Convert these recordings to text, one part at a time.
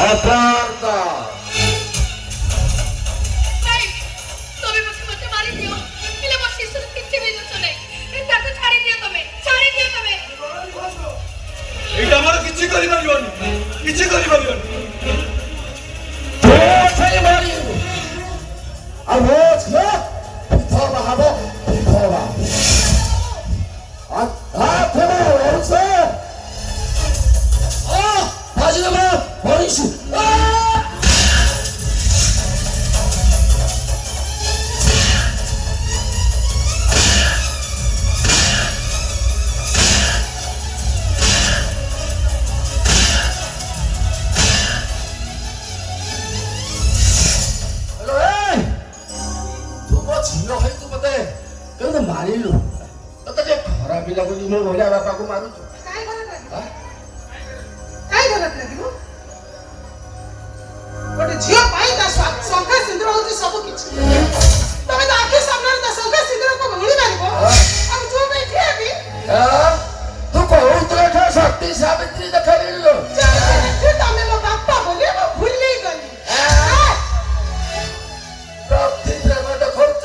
ଖବରଦାର এইটা আমার কিছু করি পারিবনি কিছু করি পারিবনি সেই মারি আর রোজ না বিধবা হব বিধবা আর হাতে রয়েছে বাজিলে বলিস ମାରିଲୁ ତତେ ଟିକେ ଖରାପ ଲାଗୁଛି ମୋ ଭଳିଆ ବାପାକୁ ମାରୁଛୁ ଗୋଟେ ଝିଅ ପାଇଁ ତା ଶଙ୍ଖା ସିନ୍ଦୁର ହଉଛି ସବୁ କିଛି ତମେ ତ ଆଖି ସାମ୍ନାରେ ତା ଶଙ୍ଖା ସିନ୍ଦୁରକୁ ଭୁଳି ପାରିବ ଆଉ ଯୋଉ ପାଇଁ ଠିଆ ବି ତୁ କହୁଥିଲ ଶକ୍ତି ସାବିତ୍ରୀ ଦେଖାଇଲୁ ତମେ ମୋ ବାପା ବୋଲି ମୁଁ ଭୁଲି ଗଲି ପ୍ରତି ପ୍ରେମ ଦେଖାଉଛ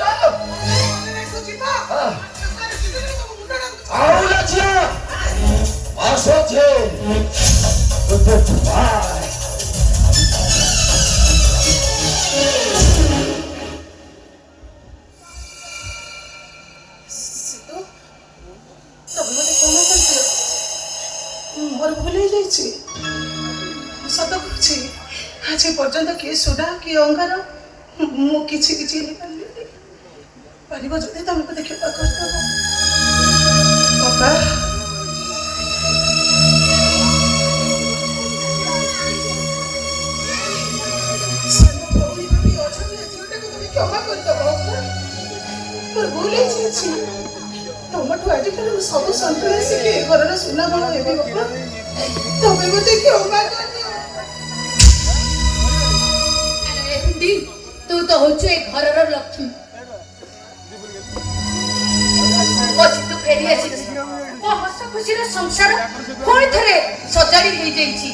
ଆଉ ନା ଝିଅ ଆସ ଝିଅ ମୋର ଭୁଲ ହେଇଯାଇଛି ସତ କହୁଛି ଆଜି ପର୍ଯ୍ୟନ୍ତ କିଏ ସୁନା କିଏ ଅଙ୍ଗାର ମୁଁ କିଛି କିଛି ହେଇପାରିଲିନି ପାରିବ ଯଦି ତମକୁ ଦେଖିବା କରିଦେବ ବାପା କ୍ଷମା କରିଦେବ ମୋର ଭୁଲ ହେଇଯାଇଛି ତମଠୁ ଆଜିଠାରୁ ସବୁ ସନ୍ତୁଳା ଶିଖି ଏ ଘରର ସୁନା ବଣ ହେବି ବାପା ତମେ ମତେ କ୍ଷମା କରିଦିଅ ତୁ ତ ହଉଛୁ ଏ ଘରର ଲକ୍ଷ୍ମୀ ତୁ ଫେରି ଆସିଛୁ ମୋ ହସ ଖୁସିର ସଂସାର ପୁଣି ଥରେ ସଜାଡି ହେଇଯାଇଛି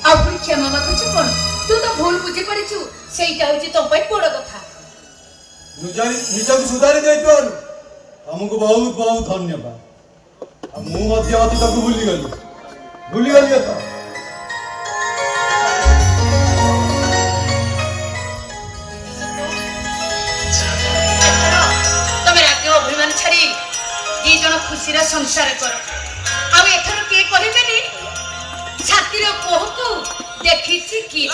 ଆଉ ପୁଣି କ୍ଷମା ମାଗୁଛୁ କଣ ତୁ ତ ଭୁଲ ବୁଝି ପାରିଛୁ ସେଇଟା ହଉଛି ତୋ ପାଇଁ ବଡ କଥା ନିଜକୁ ସୁଧାରି ଦେଇଥିବାରୁ ଆମକୁ ବହୁତ ବହୁତ ଧନ୍ୟବାଦ ଆଉ ମୁଁ ମଧ୍ୟ ଅତୀତକୁ ଭୁଲିଗଲି ଏଥ ତମେ ରାଗ ଅଭିମାନ ଛାଡି ଦି ଜଣ ଖୁସିର ସଂସାର କର ଆଉ ଏଥର କିଏ କହିବେନି ଛାତିର କୋହକୁ ଦେଖିଛି କିଏ